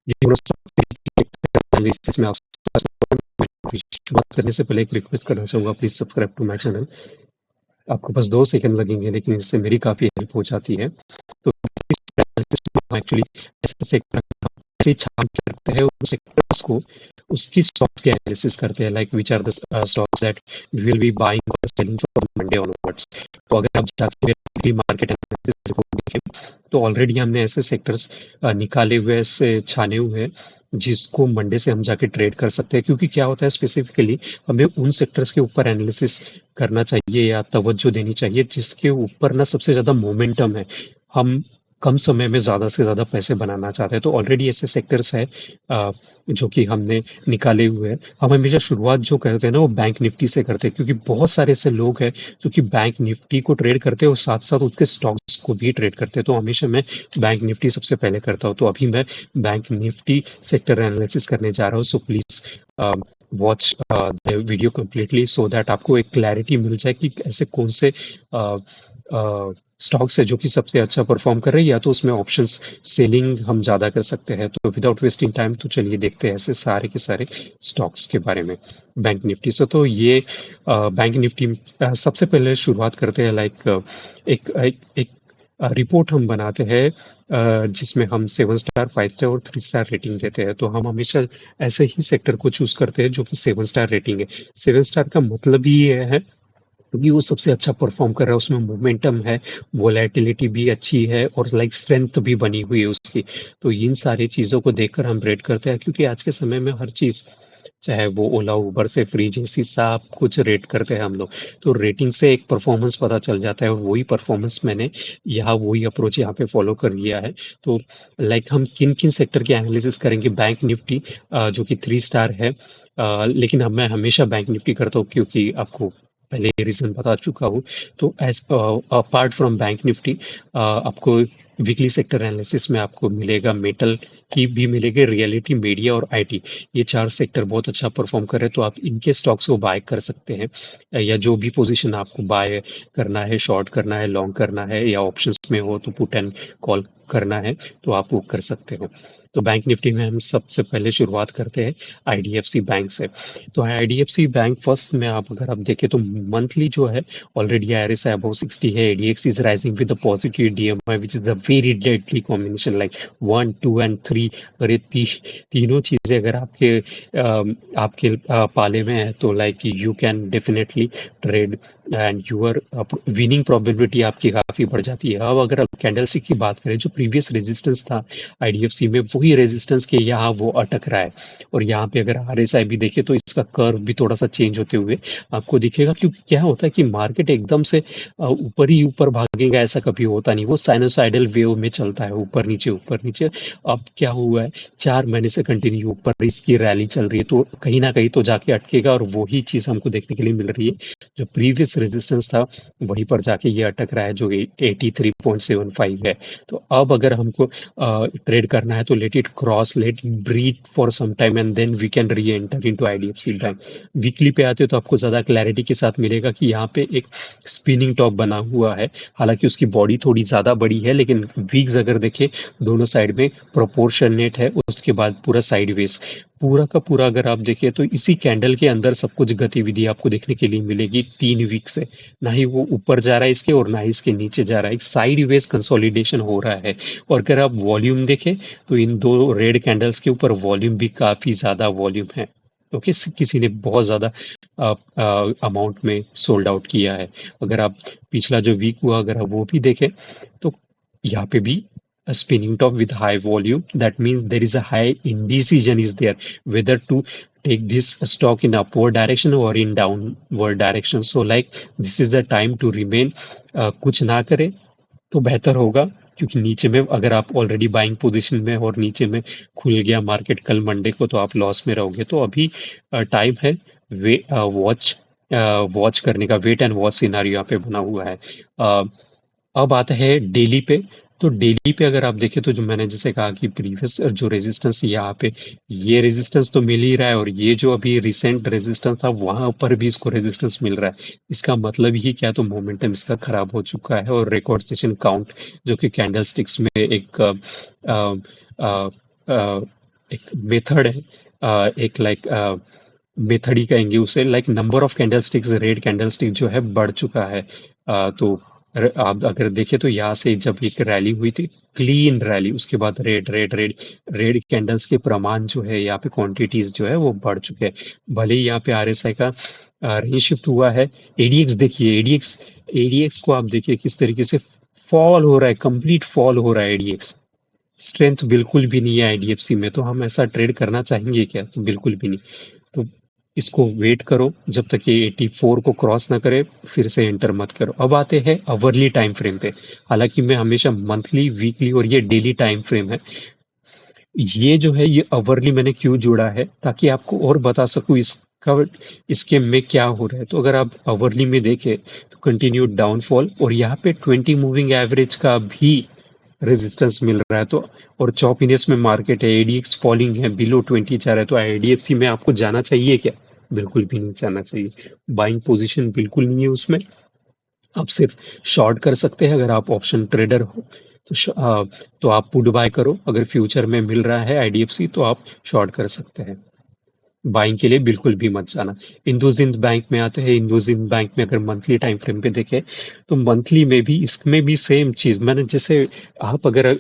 Analysis में आपसे शुरुआत करने से पहले एक रिक्वेस्ट करना चाहूँगा, please subscribe to my channel. आपको बस 2 सेकंड लगेंगे, लेकिन इससे मेरी काफ़ी हेल्प हो जाती है। तो एक्चुअली ऐसे सेक्टर से छान के रखते हैं उन सेक्टर्स को, उसकी स्टॉक्स के एनालिसिस करते हैं, like which are the stocks that we will be buying और सेलिंग फ्रॉम मंडे ऑनवर्ड्स। तो अगर आप जाके प्री मार्केट एनालिसिस को देखें, तो ऑलरेडी हमने ऐसे सेक्टर्स निकाले हुए, ऐसे छाने हुए हैं, जिसको मंडे से हम जाके ट्रेड कर सकते हैं। क्योंकि क्या होता है, स्पेसिफिकली हमें उन सेक्टर्स के ऊपर एनालिसिस करना चाहिए या तवज्जो देनी चाहिए जिसके ऊपर ना सबसे ज़्यादा मोमेंटम है। हम कम समय में ज़्यादा से ज़्यादा पैसे बनाना चाहते हैं, तो ऑलरेडी ऐसे सेक्टर्स हैं जो कि हमने निकाले हुए हैं। हम हमेशा शुरुआत जो करते हैं ना, वो बैंक निफ्टी से करते हैं, क्योंकि बहुत सारे ऐसे लोग हैं जो कि बैंक निफ्टी को ट्रेड करते हैं और साथ साथ उसके स्टॉक्स को भी ट्रेड करते हैं। तो हमेशा मैं बैंक निफ्टी सबसे पहले करता हूँ। तो अभी मैं बैंक निफ्टी सेक्टर एनालिसिस करने जा रहा हूँ। So please watch the video completely, so that आपको एक क्लैरिटी मिल जाए कि ऐसे कौन से स्टॉक्स है जो कि सबसे अच्छा परफॉर्म कर रही है, या तो उसमें ऑप्शंस सेलिंग हम ज़्यादा कर सकते हैं। तो विदाउट वेस्टिंग टाइम, तो चलिए देखते हैं ऐसे सारे के सारे स्टॉक्स के बारे में बैंक निफ्टी से। तो ये बैंक निफ्टी सबसे पहले शुरुआत करते हैं, लाइक एक एक, एक रिपोर्ट हम बनाते हैं जिसमें हम 7 स्टार, 5 स्टार और 3 स्टार रेटिंग देते हैं। तो हम हमेशा ऐसे ही सेक्टर को चूज करते हैं जो कि 7 स्टार रेटिंग है। 7 स्टार का मतलब ही ये है क्योंकि वो सबसे अच्छा परफॉर्म कर रहा है, उसमें मोमेंटम है, वोलेटिलिटी भी अच्छी है और लाइक स्ट्रेंथ भी बनी हुई है उसकी। तो इन सारी चीज़ों को देखकर हम रेट करते हैं, क्योंकि आज के समय में हर चीज़, चाहे वो ओला उबर से फ्री जैसी सब कुछ रेट करते हैं हम लोग। तो रेटिंग से एक परफॉर्मेंस पता चल जाता है, और वही परफॉर्मेंस मैंने यहाँ वही अप्रोच यहाँ पे फॉलो कर लिया है। तो लाइक हम किन किन सेक्टर की एनालिसिस करेंगे, बैंक निफ्टी जो कि 3 स्टार है, लेकिन अब मैं हमेशा बैंक निफ्टी करता हूँ क्योंकि आपको पहले रीजन बता चुका हूँ। तो as apart from bank Nifty आपको वीकली सेक्टर एनालिसिस में आपको मिलेगा मेटल की भी मिलेगी, रियलिटी, मीडिया और आईटी। ये 4 सेक्टर बहुत अच्छा परफॉर्म कर रहे हैं, तो आप इनके स्टॉक्स को बाय कर सकते हैं, या जो भी पोजीशन आपको बाय करना है, शॉर्ट करना है, लॉन्ग करना है, या ऑप्शंस में हो तो पुट एंड कॉल करना है, तो आप वो कर सकते हो। तो बैंक निफ्टी में हम सबसे पहले शुरुआत करते हैं आईडीएफसी बैंक से। तो आईडीएफसी बैंक फर्स्ट में आप अगर आप देखें तो मंथली जो है ऑलरेडी आरएसआई अबव 60 है, ADX is rising with the positive DMI which is a very deadly combination, like 1, 2 and 3। अगर ये तीनों चीजें अगर आपके पाले में है, तो like you can definitely trade and your winning probability आपकी काफी बढ़ जाती है। अब अगर आप कैंडलस्टिक की बात करें, जो प्रीवियस रेजिस्टेंस था आईडीएफसी में, वही रेजिस्टेंस के यहाँ वो अटक रहा है। और यहाँ पे अगर आरएसआई भी देखे तो इसका कर्व भी थोड़ा सा चेंज होते हुए आपको दिखेगा, क्योंकि क्या होता है कि मार्केट एकदम से ऊपर ही ऊपर भागेगा ऐसा कभी होता नहीं, वो साइनोसाइडल वेव में चलता है, ऊपर नीचे ऊपर नीचे। अब क्या हुआ है, 4 महीने से कंटिन्यू ऊपर इसकी रैली चल रही है, तो कहीं ना कहीं तो जाके अटकेगा, और वही चीज हमको देखने के लिए मिल रही है। जो प्रीवियस रेजिस्टेंस था वहीं पर जाके ये अटक रहा है, जो 83.75 है। तो अब अगर हमको ट्रेड करना है तो let it cross, let breathe for some time and then we can re enter into IDFC bank. Weekly पे आते हो तो आपको ज़्यादा क्लैरिटी के साथ मिलेगा कि यहाँ पे एक स्पिनिंग टॉप बना हुआ है। हालांकि उसकी बॉडी थोड़ी ज़्यादा बड़ी है, लेकिन वीक्स अगर देखें दोनों साइड में प्रोपोर्शनेट है। उसके बाद पूरा साइडवेज, पूरा का पूरा अगर आप देखें तो इसी कैंडल के अंदर सब कुछ गतिविधि आपको देखने के लिए मिलेगी 3 वीक से। ना ही वो ऊपर जा रहा है इसके, और ना ही इसके नीचे जा रहा है, एक साइडवेज कंसोलिडेशन हो रहा है। और अगर आप वॉल्यूम देखें तो इन दो रेड कैंडल्स के ऊपर वॉल्यूम भी काफी ज्यादा वॉल्यूम है। ओके, किसी ने बहुत ज्यादा अमाउंट में सोल्ड आउट किया है। अगर आप पिछला जो वीक हुआ अगर आप वो भी देखें, तो यहाँ पे भी spinning top with high volume, that means there is a high indecision is there whether to take this stock in upward direction or in downward direction. So like this is the time to remain, कुछ ना करें तो बेहतर होगा, क्योंकि नीचे में अगर आप ऑलरेडी बाइंग पोजीशन में और नीचे में खुल गया मार्केट कल मंडे को, तो आप लॉस में रहोगे। तो अभी टाइम है वे वॉच वॉच करने का, वेट एंड वॉच सिनारियो यहाँ पे बना हुआ है। अ, अब आता है डेली पे। तो डेली पे अगर आप देखें तो जो मैंने जैसे कहा कि प्रीवियस जो रेजिस्टेंस यहाँ पे, ये रेजिस्टेंस तो मिल ही रहा है, और ये जो अभी रिसेंट रेजिस्टेंस था वहां पर भी इसको रेजिस्टेंस मिल रहा है। इसका मतलब ही क्या, तो मोमेंटम इसका खराब हो चुका है। और रिकॉर्ड सेशन काउंट जो कि कैंडल स्टिक्स में एक एक मेथड है, एक लाइक मेथड ही कहेंगे उसे, like number of candlesticks, red candlestick जो है बढ़ चुका है। तो आप अगर देखें तो यहाँ से जब एक रैली हुई थी, क्लीन रैली, उसके बाद red red red red candles के प्रमाण जो है यहाँ पे क्वांटिटीज जो है वो बढ़ चुके हैं। भले ही यहाँ पे आरएसआई का रेंज शिफ्ट हुआ है। एडीएक्स देखिए, एडीएक्स एडीएक्स को आप देखिए किस तरीके से फॉल हो रहा है, कंप्लीट फॉल हो रहा है एडीएक्स। स्ट्रेंथ बिल्कुल भी नहीं है आईडीएफसी में, तो हम ऐसा ट्रेड करना चाहेंगे क्या? तो बिल्कुल भी नहीं। तो इसको वेट करो जब तक ये 84 को क्रॉस ना करे, फिर से एंटर मत करो। अब आते हैं अवरली टाइम फ्रेम पे। हालांकि मैं हमेशा मंथली, वीकली और ये डेली टाइम फ्रेम है, ये जो है ये अवरली मैंने क्यों जोड़ा है, ताकि आपको और बता सकूं इसका इसके में क्या हो रहा है। तो अगर आप अवरली में देखें तो कंटिन्यूड डाउनफॉल, और यहाँ पे 20 मूविंग एवरेज का भी रेजिस्टेंस मिल रहा है। तो और चॉपीनेस में मार्केट है, एडीएक्स फॉलिंग है, बिलो 20 जा रहा है, तो आईडीएफसी में आपको जाना चाहिए क्या? बिल्कुल भी नहीं जाना चाहिए। बाइंग पोजीशन बिल्कुल नहीं है उसमें। आप सिर्फ शॉर्ट कर सकते हैं अगर आप ऑप्शन ट्रेडर हो। तो तो आप पुट बाय करो, अगर फ्यूचर में मिल रहा है आईडीएफसी तो आप शॉर्ट कर सकते हैं। बाइंग के लिए बिल्कुल भी मत जाना। इंडोसिंध बैंक में आते हैं। इंडोसिंध बैंक में अगर मंथली टाइम फ्रेम पे देखें तो मंथली में भी, इसमें भी सेम चीज मैंने, जैसे आप अगर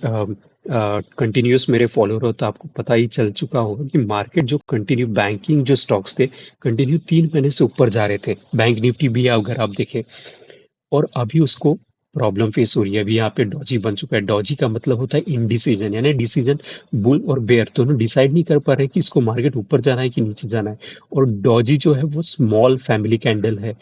कंटिन्यूस मेरे फॉलोअर हो तो आपको पता ही चल चुका होगा कि मार्केट जो कंटिन्यू बैंकिंग जो स्टॉक्स थे, कंटिन्यू 3 महीने से ऊपर जा रहे थे। बैंक निफ्टी भी अगर आप देखें, और अभी उसको प्रॉब्लम फेस हो रही है। अभी यहाँ पे डॉजी बन चुका है। डॉजी का मतलब होता है इनडिसीजन, यानी डिसीजन, बुल और बेयर दोनों डिसाइड नहीं कर पा रहे कि इसको मार्केट ऊपर जाना है कि नीचे जाना है। और डॉजी जो है वो स्मॉल फैमिली कैंडल है,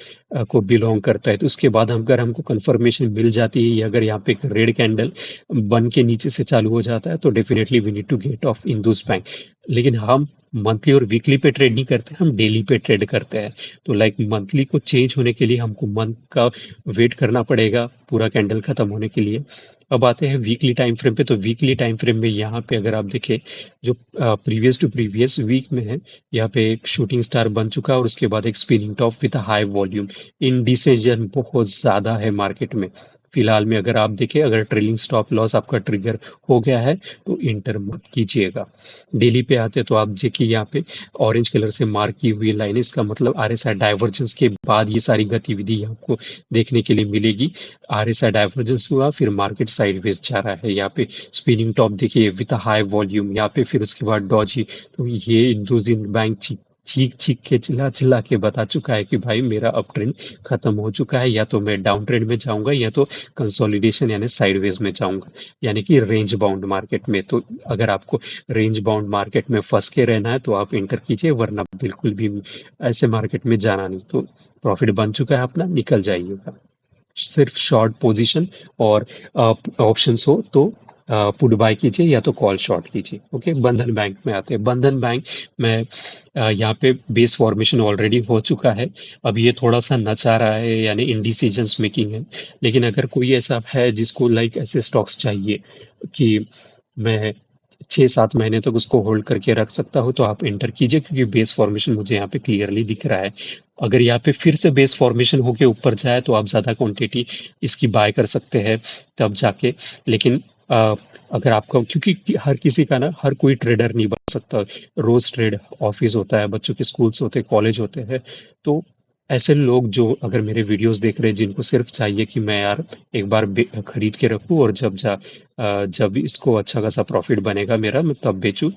को बिलोंग करता है। तो उसके बाद हम, अगर हमको कंफर्मेशन मिल जाती है, अगर यहाँ पे एक रेड कैंडल बन के नीचे से चालू हो जाता है, तो definitely we need to get off in those bank. लेकिन हम मंथली और वीकली पे ट्रेड नहीं करते, हम डेली पे ट्रेड करते हैं। तो लाइक मंथली को चेंज होने के लिए हमको मंथ का वेट करना पड़ेगा पूरा कैंडल खत्म होने के लिए। अब आते हैं वीकली टाइम फ्रेम पे। तो वीकली टाइम फ्रेम में यहाँ पे अगर आप देखें, जो प्रीवियस टू प्रीवियस वीक में है, यहाँ पे एक शूटिंग स्टार बन चुका है और उसके बाद एक spinning top with high volume. Indecision बहुत ज्यादा है मार्केट में फिलहाल में। अगर आप देखें, अगर ट्रेलिंग स्टॉप लॉस आपका ट्रिगर हो गया है तो इंटर मत कीजिएगा। डेली पे आते हैं तो आप देखिए यहाँ पे ऑरेंज कलर से मार्क की हुई लाइन, इसका मतलब आरएसआई डाइवर्जेंस के बाद ये सारी गतिविधि आपको देखने के लिए मिलेगी। आरएसआई डाइवर्जेंस हुआ, फिर मार्केट साइडवेज जा रहा है। यहाँ पे स्पिनिंग टॉप देखिए विद हाई वॉल्यूम, यहाँ पे फिर उसके बाद डॉजी। तो ये दो दिन बैंक चीख चीख के चिल्ला चिल्ला के बता चुका है कि भाई मेरा अप ट्रेंड खत्म हो चुका है, या तो मैं डाउन ट्रेंड में जाऊंगा या तो कंसोलिडेशन यानी साइडवेज में जाऊंगा, यानी कि रेंज बाउंड मार्केट में। तो अगर आपको रेंज बाउंड मार्केट में फंस के रहना है तो आप इंटर कीजिए, वरना बिल्कुल भी ऐसे मार्केट में जाना नहीं। तो प्रॉफिट बन चुका है अपना, निकल जाइएगा। सिर्फ शॉर्ट पोजीशन और ऑप्शंस हो तो पुट बाय कीजिए या तो कॉल शॉर्ट कीजिए। ओके, बंधन बैंक में आते हैं। बंधन बैंक में यहाँ पे बेस फॉर्मेशन ऑलरेडी हो चुका है। अब ये थोड़ा सा नचा रहा है, यानी इंडिसीजन्स मेकिंग है। लेकिन अगर कोई ऐसा है जिसको लाइक ऐसे स्टॉक्स चाहिए कि मैं 6-7 महीने तक उसको होल्ड करके रख सकता हूँ, तो आप एंटर कीजिए, क्योंकि बेस फॉर्मेशन मुझे यहाँ पे क्लियरली दिख रहा है। अगर यहाँ पे फिर से बेस फॉर्मेशन होके ऊपर जाए तो आप ज़्यादा क्वांटिटी इसकी बाय कर सकते हैं तब जाके। लेकिन अगर आपका, क्योंकि हर किसी का ना, हर कोई ट्रेडर नहीं बन सकता। रोज ट्रेड ऑफिस होता है, बच्चों के स्कूल्स होते हैं, कॉलेज होते हैं। तो ऐसे लोग जो अगर मेरे वीडियोस देख रहे हैं, जिनको सिर्फ चाहिए कि मैं यार एक बार खरीद के रखूं और जब इसको अच्छा खासा प्रॉफिट बनेगा मेरा, मैं तब बेचूं।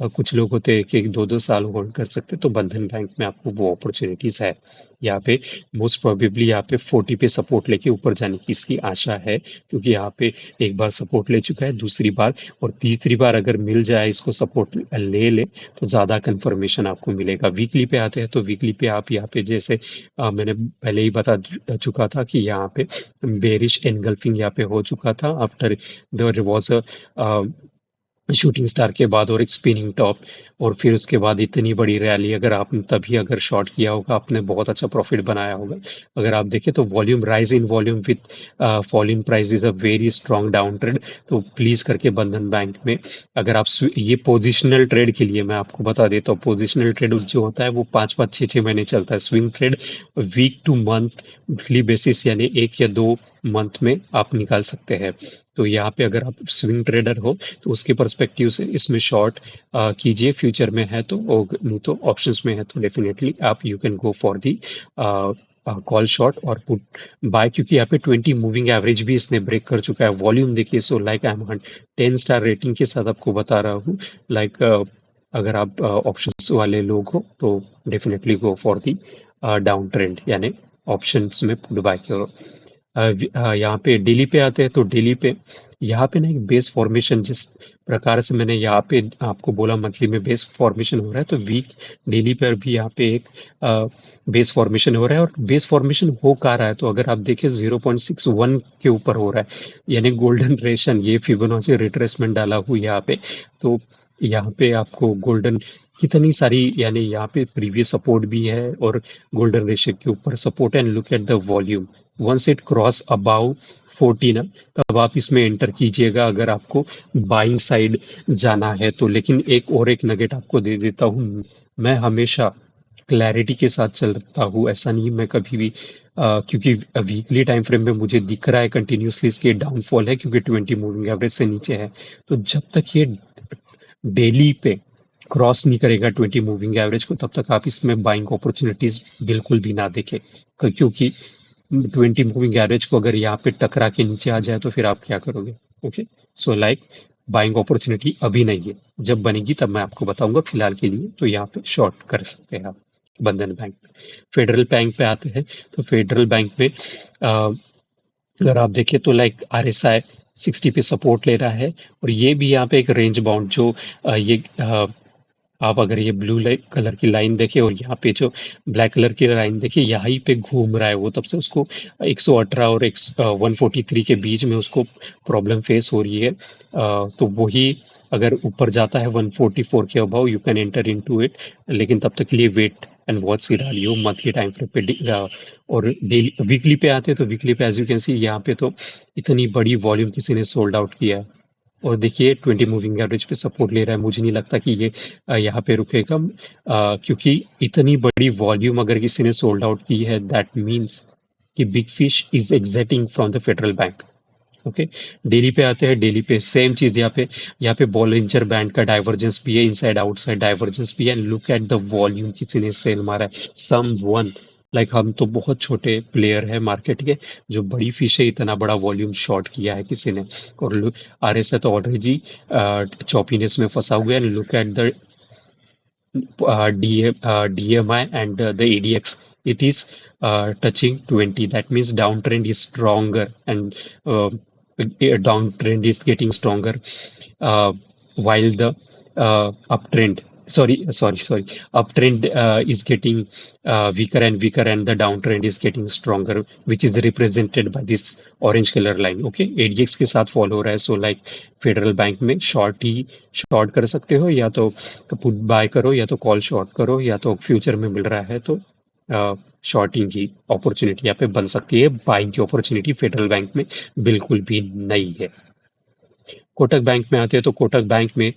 कुछ लोग होते हैं कि 2-2 साल होल्ड कर सकते, तो बंधन बैंक में आपको वो अपॉर्चुनिटीज है। यहाँ पे मोस्ट प्रोबेबली यहाँ पे 40 पे सपोर्ट लेके ऊपर जाने की इसकी आशा है, क्योंकि यहाँ पे एक बार सपोर्ट ले चुका है, दूसरी बार और तीसरी बार अगर मिल जाए इसको सपोर्ट ले ले तो ज़्यादा कंफर्मेशन आपको मिलेगा। वीकली पे आते हैं तो वीकली पे आप यहाँ पे जैसे मैंने पहले ही बता चुका था कि यहाँ पे बेरिश एनगल्फिंग यहाँ पे हो चुका था after their was a shooting star के बाद और एक स्पिनिंग टॉप, और फिर उसके बाद इतनी बड़ी रैली। अगर आपने तभी अगर शॉर्ट किया होगा, आपने बहुत अच्छा प्रॉफिट बनाया होगा। अगर आप देखें तो volume, rise in volume with fall in price is a very strong down trade. तो प्लीज करके बंधन बैंक में अगर आप ये पोजिशनल ट्रेड के लिए मैं आपको बता देता हूँ, पोजिशनल ट्रेड जो होता है वो 5-5 6-6 महीने चलता है। Swing trade week to monthly basis, यानी 1 या 2 मंथ में आप निकाल सकते हैं। तो यहाँ पे अगर आप स्विंग ट्रेडर हो तो उसके पर्सपेक्टिव से इसमें शॉर्ट कीजिए, फ्यूचर में है तो, और नहीं तो ऑप्शंस में है तो डेफिनेटली आप you can go for the call short और पुट बाय, क्योंकि यहाँ पे 20 मूविंग एवरेज भी इसने ब्रेक कर चुका है। वॉल्यूम देखिए, so like I am 10 star rating के साथ आपको बता रहा हूँ। लाइक अगर आप ऑप्शंस वाले लोग हो तो definitely go for the down trend, यानी ऑप्शंस में पुट बाय करो। यहाँ पे डेली पे आते हैं तो डेली पे यहाँ पे ना एक बेस फॉर्मेशन, जिस प्रकार से मैंने यहाँ पे आपको बोला मंथली में बेस फॉर्मेशन हो रहा है, तो वीक डेली पर भी यहाँ पे एक बेस फॉर्मेशन हो रहा है। और बेस फॉर्मेशन हो कहाँ रहा है, तो अगर आप देखें 0.61 के ऊपर हो रहा है, यानी गोल्डन रेशन, ये फिबोनाची रिट्रेसमेंट डाला हुआ यहाँ पे। तो यहाँ पे आपको गोल्डन कितनी सारी, यानी यहाँ पे प्रीवियस सपोर्ट भी है और गोल्डन रेशियो के ऊपर support, and look at the volume. Once it cross above 40 ना, तब आप इसमें एंटर कीजिएगा अगर आपको बाइंग साइड जाना है तो। लेकिन एक नगेट आपको दे देता हूँ, मैं हमेशा क्लैरिटी के साथ चलता हूँ, ऐसा नहीं मैं कभी भी क्योंकि वीकली टाइम फ्रेम में मुझे दिख रहा है कंटिन्यूसली इसके डाउनफॉल है, क्योंकि 20 मूविंग एवरेज से नीचे है। तो जब तक ये डेली पे क्रॉस नहीं करेगा 20 मूविंग एवरेज को, तब तक आप इसमें बाइंग अपॉर्चुनिटीज बिल्कुल भी ना देखें, क्योंकि 20 मूविंग एवरेज को अगर यहाँ पे टकरा के नीचे आ जाए तो फिर आप क्या करोगे। Okay, so like buying opportunity अभी नहीं है, जब बनेगी तब मैं आपको बताऊंगा। फिलहाल के लिए तो यहाँ पे शॉर्ट कर सकते हैं आप बंधन बैंक में। फेडरल बैंक पे आते हैं तो फेडरल बैंक में अगर आप देखें तो लाइक RSI 60 पे सपोर्ट ले रहा है, और ये भी यहाँ पे एक रेंज बाउंड जो आप अगर ये ब्लू कलर की लाइन देखें और यहाँ पे जो ब्लैक कलर की लाइन देखिए, यहीं पे घूम रहा है वो, तब से उसको 118 और 143 के बीच में उसको प्रॉब्लम फेस हो रही है। तो वही अगर ऊपर जाता है 144 के above, you can enter into it, लेकिन तब तक के लिए wait and watch scenario monthly time frame पे और डेली वीकली पे आते हैं तो वीकली पे एज यू कैन सी यहाँ पे तो इतनी बड़ी वॉल्यूम किसी ने सोल्ड आउट किया है। और देखिए 20 मूविंग एवरेज पे सपोर्ट ले रहा है, मुझे नहीं लगता कि ये यहाँ पे रुकेगा, क्योंकि इतनी बड़ी वॉल्यूम अगर किसी ने सोल्ड आउट की है, दैट मीन्स कि big fish is exiting from the federal bank. Okay, daily पे आते हैं। डेली पे सेम चीज, यहाँ पे बॉलिंजर बैंड का डाइवर्जेंस भी है, इनसाइड आउटसाइड डाइवर्जेंस भी है, and look at the volume किसी ने सेल मारा है, सम वन। लाइक हम तो बहुत छोटे प्लेयर है मार्केट के, जो बड़ी फिश है इतना बड़ा वॉल्यूम शॉर्ट किया है किसी ने। और RSI तो ऑलरेडी चॉपीनेस में फंसा हुआ है। Look at the DMI and the ADX, it is touching 20. That means downtrend is stronger, and downtrend is getting stronger, while the uptrend, uptrend is getting weaker and weaker, and the downtrend is getting stronger, which is represented by this orange color line. Okay, ADX के साथ follow हो रहा है, so like federal bank में short कर सकते हो, या तो पुट बाय करो, या तो कॉल शॉर्ट करो, या तो फ्यूचर में मिल रहा है तो शॉर्टिंग की अपॉर्चुनिटी यहाँ पे बन सकती है। बाइंग की अपॉर्चुनिटी फेडरल बैंक में बिल्कुल भी नहीं है। कोटक बैंक में आते हैं तो कोटक बैंक में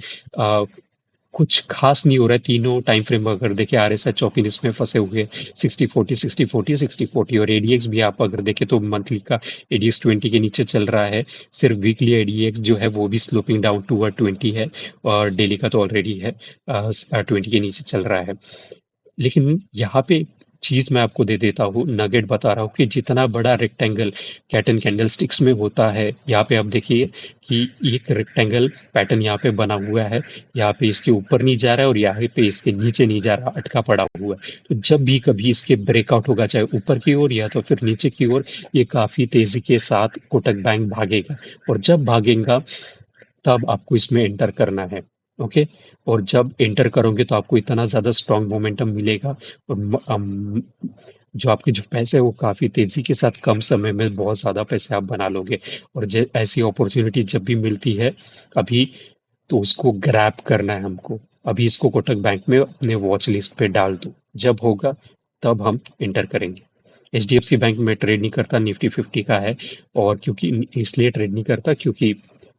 कुछ खास नहीं हो रहा है। तीनों टाइम फ्रेम अगर देखें, RSI चौकिन इसमें फंसे हुए 60-40 60-40 60-40, और ADX भी आप अगर देखें तो मंथली का ADX 20 के नीचे चल रहा है। सिर्फ वीकली ADX जो है वो भी स्लोपिंग डाउन टूवर्ड 20 है, और डेली का तो ऑलरेडी है 20 के नीचे चल रहा है। लेकिन यहाँ पे चीज मैं आपको दे देता हूँ, नगेट बता रहा हूँ कि जितना बड़ा rectangle cat and candlesticks में होता है, यहाँ पे आप देखिए कि एक रेक्टेंगल पैटर्न यहाँ पे बना हुआ है, यहाँ पे इसके ऊपर नहीं जा रहा है और यहाँ पे इसके नीचे नहीं जा रहा, अटका पड़ा हुआ है। तो जब भी कभी इसके ब्रेकआउट होगा, चाहे ऊपर की ओर या तो फिर नीचे की ओर, ये काफी तेजी के साथ कोटक बैंक भागेगा, और जब भागेगा तब आपको इसमें एंटर करना है। ओके, और जब एंटर करोगे तो आपको इतना ज़्यादा स्ट्रॉन्ग मोमेंटम मिलेगा, और जो आपके जो पैसे है वो काफ़ी तेज़ी के साथ कम समय में बहुत ज़्यादा पैसे आप बना लोगे। और ऐसी अपॉर्चुनिटी जब भी मिलती है अभी, तो उसको ग्रैब करना है हमको। अभी इसको कोटक बैंक में अपने वॉच लिस्ट पे डाल दो, जब होगा तब हम एंटर करेंगे। HDFC बैंक में ट्रेड नहीं करता, निफ्टी 50 का है, और क्योंकि इसलिए ट्रेड नहीं करता क्योंकि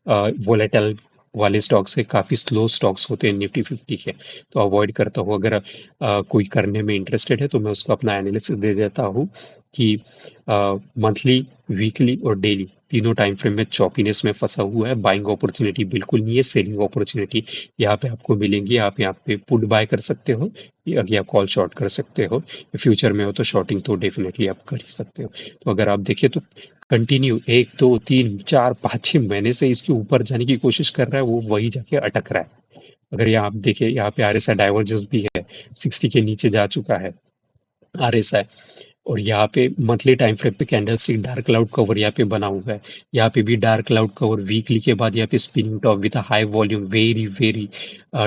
वोलेटाइल वाले स्टॉक से काफ़ी स्लो स्टॉक्स होते हैं निफ्टी 50 के, तो अवॉइड करता हूँ। अगर कोई करने में इंटरेस्टेड है तो मैं उसको अपना एनालिसिस दे देता हूँ कि मंथली, वीकली और डेली तीनों टाइम फ्रेम में चॉपीनेस में फंसा हुआ है। बाइंग अपॉर्चुनिटी बिल्कुल नहीं है, सेलिंग अपॉर्चुनिटी यहाँ पे आपको मिलेंगी। आप यहाँ पे पुट बाय कर सकते हो या कॉल शॉर्ट कर सकते हो। फ्यूचर में हो तो शॉर्टिंग तो डेफिनेटली आप कर ही सकते हो। तो अगर आप देखिए तो कंटिन्यू 1 2 3 4 5 6 महीने से इसके ऊपर जाने की कोशिश कर रहा है, वो वही जाके अटक रहा है। अगर यहाँ आप देखिए, यहाँ पे आरएसआई डाइवर्जेंस भी है, 60 के नीचे जा चुका है आरएसआई। और यहाँ पे मंथली टाइम फ्रेम पे candle stick dark cloud cover यहाँ पे बना हुआ है। यहाँ पे भी डार्क क्लाउड कवर वीकली के बाद यहाँ पे spinning top with high volume, very very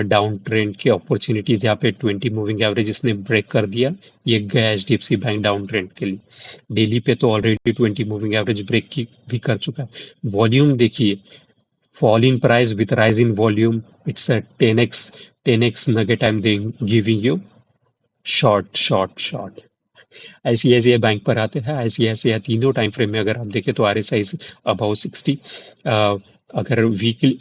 down trend के अपॉर्चुनिटीज। यहाँ पे 20 मूविंग एवरेज इसने ब्रेक कर दिया, ये गया एचडीएफसी बैंक डाउन ट्रेंड के लिए। डेली पे तो ऑलरेडी 20 मूविंग एवरेज ब्रेक की भी कर चुका है। वॉल्यूम देखिए, fall in price with rise in volume, it's a 10x nugget I'm giving you. Short short short. ICICI bank पर आते हैं। आईसीआईसीआई तीनों टाइम फ्रेम में अगर आप देखें तो आरएसआई अबाउ 60। अगर वीकली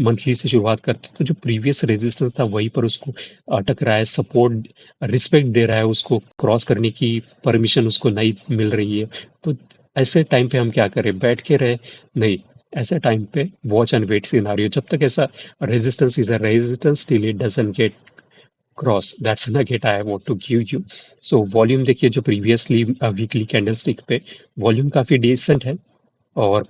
मंथली से शुरुआत करते तो जो प्रीवियस रेजिस्टेंस था वहीं पर उसको अटक रहा है। सपोर्ट रिस्पेक्ट दे रहा है, उसको क्रॉस करने की परमिशन उसको नहीं मिल रही है। तो ऐसे टाइम पे हम क्या करें, बैठ के रहे? नहीं, ऐसे टाइम पे वॉच एंड वेट सिनारियो। जब तक ऐसा resistance is a resistance till it doesn't get cross, that's nugget I want to give you. So volume देखिए, जो प्रीवियसली वीकली कैंडलस्टिक पे वॉल्यूम काफी डिसेंट है और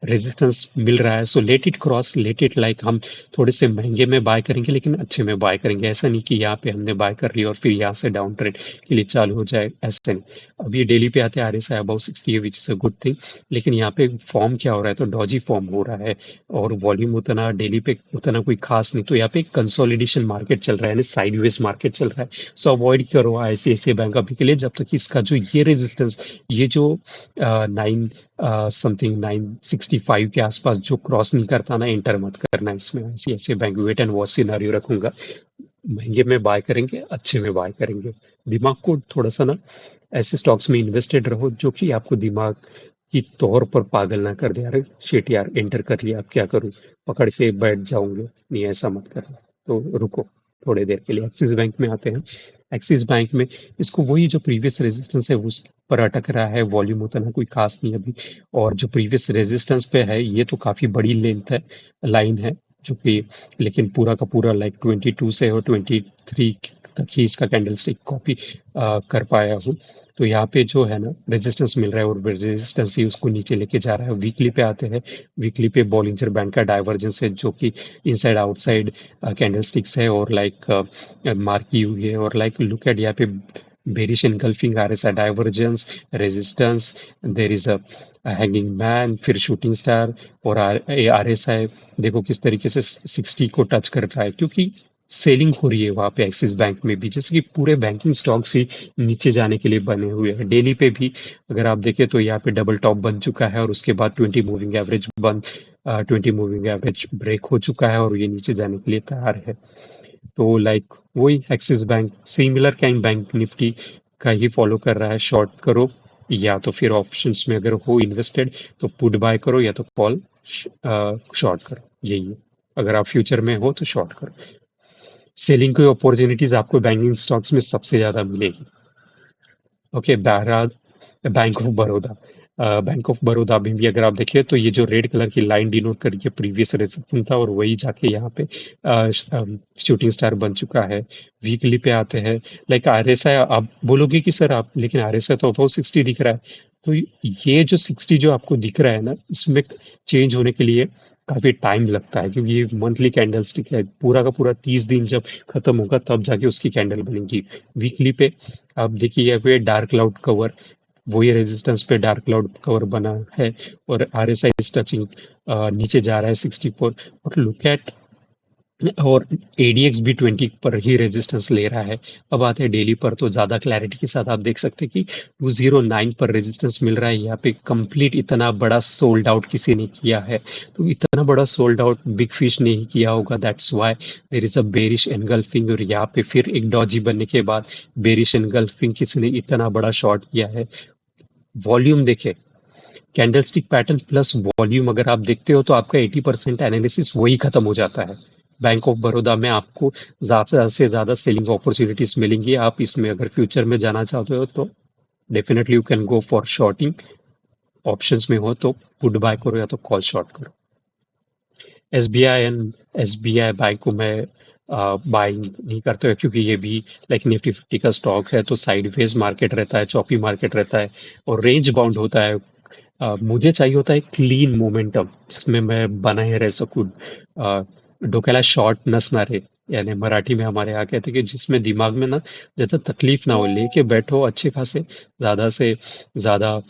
रेजिस्टेंस मिल रहा है। So let it cross, let it like हम थोड़े से महंगे में बाय करेंगे लेकिन अच्छे में बाय करेंगे। ऐसा नहीं कि यहाँ पे हमने बाय कर लिया और फिर यहाँ से डाउन ट्रेंड के लिए चालू हो जाए, ऐसे नहीं। अब ये डेली पे आते हैं RSI about 60 which is a good thing. लेकिन यहाँ पे फॉर्म क्या हो रहा है, तो डॉजी फॉर्म हो रहा है और वॉल्यूम उतना डेली पे उतना कोई खास नहीं। तो यहाँ पे कंसोलिडेशन मार्केट चल रहा है, यानी साइडवेज मार्केट चल रहा है। सो अवॉइड करो आईसीआईसीआई बैंक अभी के लिए, जब तक इसका जो ये रेजिस्टेंस, ये जो 965 के आसपास जो क्रॉस नहीं करता ना, एंटर मत करना इसमें। ऐसे bank wait and watch scenario रखूंगा। महंगे में बाय करेंगे, अच्छे में बाय करेंगे। दिमाग को थोड़ा सा ना ऐसे स्टॉक्स में इन्वेस्टेड रहो जो कि आपको दिमाग की तौर पर पागल ना कर दे। यार शिट यार, एंटर कर लिया, अब क्या करूं, पकड़ के बैठ जाऊंगे। नहीं, ऐसा मत करना। तो रुको थोड़ी देर के लिए। एक्सिस बैंक में आते हैं। एक्सिस बैंक में इसको वही जो प्रीवियस रेजिस्टेंस है उस पर अटक रहा है। वॉल्यूम उतना कोई खास नहीं अभी, और जो प्रीवियस रेजिस्टेंस पे है ये तो काफी बड़ी लेंथ है, लाइन है, जो कि लेकिन पूरा का पूरा लाइक 22 से और 23 तक ही इसका कैंडल स्टिक कॉपी कर पाया हूँ। तो यहाँ पे जो है ना रेजिस्टेंस मिल रहा है और रेजिस्टेंस ही उसको नीचे लेके जा रहा है। वीकली पे आते हैं। वीकली पे बॉलिंजर बैंड का डाइवर्जेंस है जो कि इनसाइड आउटसाइड कैंडल स्टिक्स है और लाइक मार्क की हुई है। और लाइक लुक एट यहाँ पे bearish engulfing RSI divergence, resistance, there is a hanging man, फिर शूटिंग स्टार और आरएसआई देखो किस तरीके से 60 को टच कर रहा है, क्योंकि सेलिंग हो रही है वहां पे एक्सिस बैंक में भी। जैसे कि पूरे बैंकिंग स्टॉक्स ही नीचे जाने के लिए बने हुए हैं। डेली पे भी अगर आप देखें तो यहाँ पे डबल टॉप बन चुका है और उसके बाद 20 मूविंग एवरेज ब्रेक हो चुका है और ये नीचे जाने के लिए तैयार है। तो लाइक वही axis bank similar kind bank Nifty का ही फॉलो कर रहा है। शॉर्ट करो या तो फिर ऑप्शंस में अगर हो इन्वेस्टेड तो पुट बाय करो या तो कॉल शॉर्ट करो, यही है। अगर आप फ्यूचर में हो तो शॉर्ट करो। सेलिंग की अपॉर्चुनिटीज आपको बैंकिंग स्टॉक्स में सबसे ज्यादा मिलेगी। Okay, bank of Baroda. Bank of Baroda में भी अगर आप देखिए तो ये जो रेड कलर की लाइन डिनोट कर रही है प्रीवियस रेजिस्टेंस था और वही जाके यहाँ पे शूटिंग स्टार बन चुका है। वीकली पे आते हैं। लाइक आरएसआई आप बोलोगे कि सर आप, लेकिन आरएसआई तो अबाउट 60 दिख रहा है। तो ये जो 60 जो आपको दिख रहा है ना, इसमें चेंज होने के लिए काफी टाइम लगता है, क्योंकि ये मंथली कैंडल स्टिक है। पूरा का पूरा 30 दिन जब खत्म होगा तब जाके उसकी कैंडल बनेगी। वीकली पे आप देखिए यहाँ पे डार्क क्लाउड कवर, वही रेजिस्टेंस पे डार्क क्लाउड कवर बना है और आरएसआई इज टचिंग, नीचे जा रहा है 64। और लुक एट, और एडीएक्स भी 20 पर ही रेजिस्टेंस ले रहा है। अब आते हैं डेली पर, तो ज्यादा क्लैरिटी के साथ आप देख सकते हैं कि 209 पर रेजिस्टेंस मिल रहा है। यहाँ पे कंप्लीट इतना बड़ा सोल्ड आउट किसी ने किया है, तो इतना बड़ा सोल्ड आउट बिग फिश ने ही किया होगा। That's why there is a bearish engulfing. और यहाँ पे फिर एक डॉजी बनने के बाद बेरिश एनगल्फिंग किसी ने इतना बड़ा शॉर्ट किया है। वॉल्यूम देखे, कैंडलस्टिक पैटर्न प्लस वॉल्यूम अगर आप देखते हो तो आपका 80% एनालिसिस वही खत्म हो जाता है। बैंक ऑफ बड़ौदा में आपको ज्यादा से ज्यादा सेलिंग अपॉर्चुनिटीज मिलेंगी। आप इसमें अगर फ्यूचर में जाना चाहते हो तो definitely you can go for shorting. Options में हो तो पुट बाय करो या तो कॉल शॉर्ट करो। एसबीआई एंड एसबीआई बैंक को मैं बाइंग नहीं करते हुए, क्योंकि ये भी लाइक निफ्टी 50 का स्टॉक है, तो साइडवेज मार्केट रहता है, चॉपी मार्केट रहता है और रेंज बाउंड होता है। मुझे चाहिए होता है क्लीन मोमेंटम जिसमें मैं बनाए रह सकूं। डोकेला शॉर्ट नस ना रहे, यानी मराठी में हमारे यहाँ कहते हैं कि जिसमें दिमाग में ना ज़्यादा तकलीफ ना हो, लेके बैठो अच्छे खासे, ज़्यादा से ज़्यादा।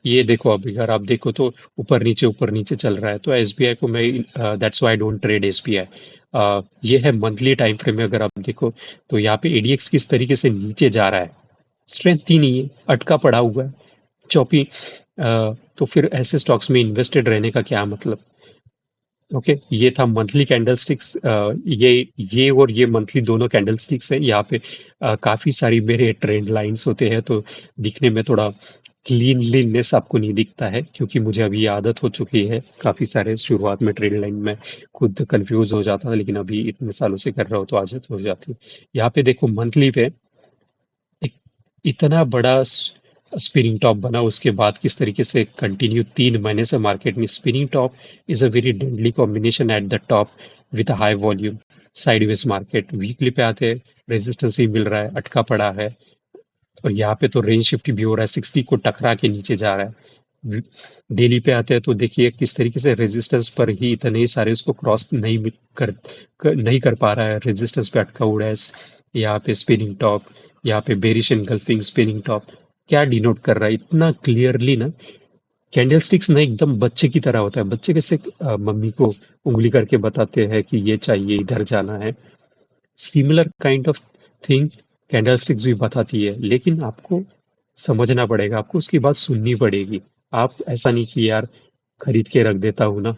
ये देखो, अभी अगर आप देखो तो ऊपर नीचे चल रहा है, तो एसबीआई को मैं, that's why I don't trade SBI. ये है मंथली टाइम फ्रेम में, अगर आप देखो तो यहाँ पे एडीएक्स किस तरीके से नीचे जा रहा है, स्ट्रेंथ ही नहीं है, अटका पड़ा हुआ है, चौपी। तो फिर ऐसे स्टॉक्स में इन्वेस्टेड रहने का क्या मतलब। ओके, ये था मंथली कैंडलस्टिक्स। ये और ये मंथली दोनों कैंडलस्टिक्स है। यहाँ पे काफी सारी मेरे ट्रेंड लाइंस होते हैं, तो दिखने में थोड़ा क्लीनलीनेस आपको नहीं दिखता है, क्योंकि मुझे अभी आदत हो चुकी है। काफी सारे शुरुआत में ट्रेंड लाइन में खुद कंफ्यूज हो जाता था, लेकिन अभी इतने सालों से कर रहा हूँ तो आदत हो जाती है। यहाँ पे देखो मंथली पे एक इतना बड़ा स्पिनिंग टॉप बना, उसके बाद किस तरीके से कंटिन्यू 3 महीने से मार्केट में spinning top is a very deadly combination at the top with high volume. Sideways market weekly पे आते हैं, रेजिस्टेंस ही मिल रहा है, अटका पड़ा है, और यहाँ पे तो रेंज शिफ्ट भी हो रहा है, 60 को टकरा के नीचे जा रहा है। डेली पे आते हैं तो देखिए किस तरीके से रेजिस्टेंस पर ही इतने सारे उसको क्रॉस नहीं कर पा रहा है, रेजिस्टेंस पे अटका हुआ है। यहाँ पे स्पिनिंग टॉप, यहाँ पे बेरिश एनगल्फिंग स्पिनिंग टॉप। क्या डिनोट कर रहा है इतना क्लियरली ना, कैंडलस्टिक्स ना एकदम बच्चे की तरह होता है। बच्चे कैसे मम्मी को उंगली करके बताते हैं कि ये चाहिए, इधर जाना है, similar kind of thing candlesticks भी बताती है। लेकिन आपको समझना पड़ेगा, आपको उसकी बात सुननी पड़ेगी। आप ऐसा नहीं कि यार खरीद के रख देता हूं ना,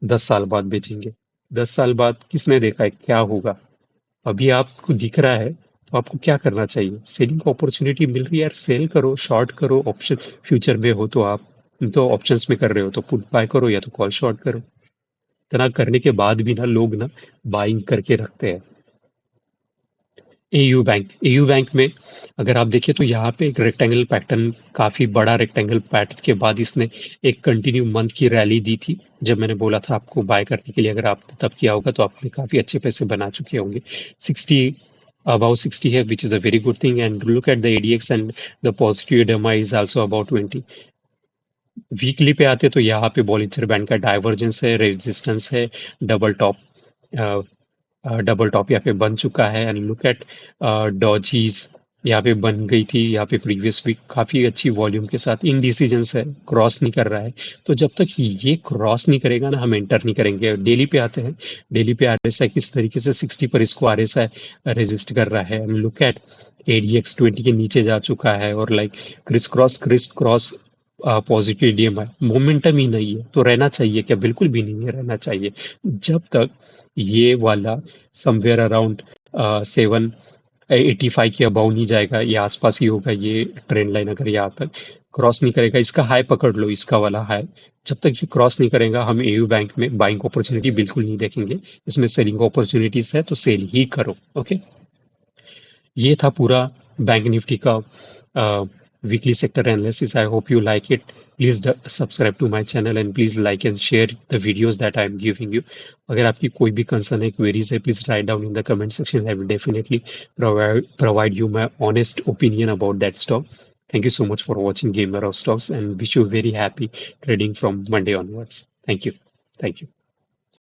10 साल बाद बेचेंगे। 10 साल बाद किसने देखा है क्या होगा। अभी आपको दिख रहा है तो आपको क्या करना चाहिए, सेलिंग अपॉर्चुनिटी मिल रही है यार, सेल करो, शॉर्ट करो। ऑप्शन फ्यूचर में हो तो आप तो ऑप्शंस में कर रहे हो तो पुट बाय करो या तो कॉल शॉर्ट करो। इतना करने के बाद भी ना लोग ना बाइंग करके रखते हैं। एयू बैंक में अगर आप देखें तो यहाँ पे एक रेक्टेंगल पैटर्न, काफी बड़ा रेक्टेंगल पैटर्न के बाद इसने एक कंटिन्यू मंथ की रैली दी थी। जब मैंने बोला था आपको बाय करने के लिए, अगर आपने तब किया होगा तो आपने काफी अच्छे पैसे बना चुके होंगे। 60, अबाउ 60 है, which is a very good thing. And look at the ADX and the positive EMI is also about 20। Weekly पे आते तो यहाँ पे बॉलिंजर बैंड का डाइवर्जेंस है, रेजिस्टेंस है, डबल टॉप, डबल टॉप यहाँ पे बन चुका है। एंड लुक एट डॉजीज, यहाँ पे बन गई थी, यहाँ पे प्रीवियस वीक काफी अच्छी वॉल्यूम के साथ। इनडिसीजंस है, क्रॉस नहीं कर रहा है, तो जब तक ये क्रॉस नहीं करेगा ना हम एंटर नहीं करेंगे। डेली पे आते हैं, डेली पे आरएसआई किस तरीके से 60 पर इसको आरएसआई रेजिस्ट कर रहा है। एंड लुक एट एडीएक्स 20 के नीचे जा चुका है, और like crisscross positive DMI momentum ही नहीं है, तो रहना चाहिए क्या, बिल्कुल भी नहीं है रहना चाहिए। जब तक ये वाला समवेयर अराउंड 785 के अबाउ नहीं जाएगा, ये आसपास ही होगा, ये ट्रेंड लाइन अगर यहाँ तक क्रॉस नहीं करेगा, इसका हाई पकड़ लो, इसका वाला हाई, जब तक ये क्रॉस नहीं करेगा हम एयू बैंक में बाइंग अपॉर्चुनिटी बिल्कुल नहीं देखेंगे। इसमें सेलिंग अपॉर्चुनिटीज है तो सेल ही करो। ओके, ये था पूरा बैंक निफ्टी का weekly sector analysis. I hope you like it. Please subscribe to my channel and please like and share the videos that I am giving you. अगर आपकी कोई भी कंसर्न है, क्वेरीज है, please write down in the comment section. I will definitely provide you my honest opinion about that stock. Thank you so much for watching Gamer of Stocks, and wish you very happy trading from Monday onwards. Thank you. Thank you.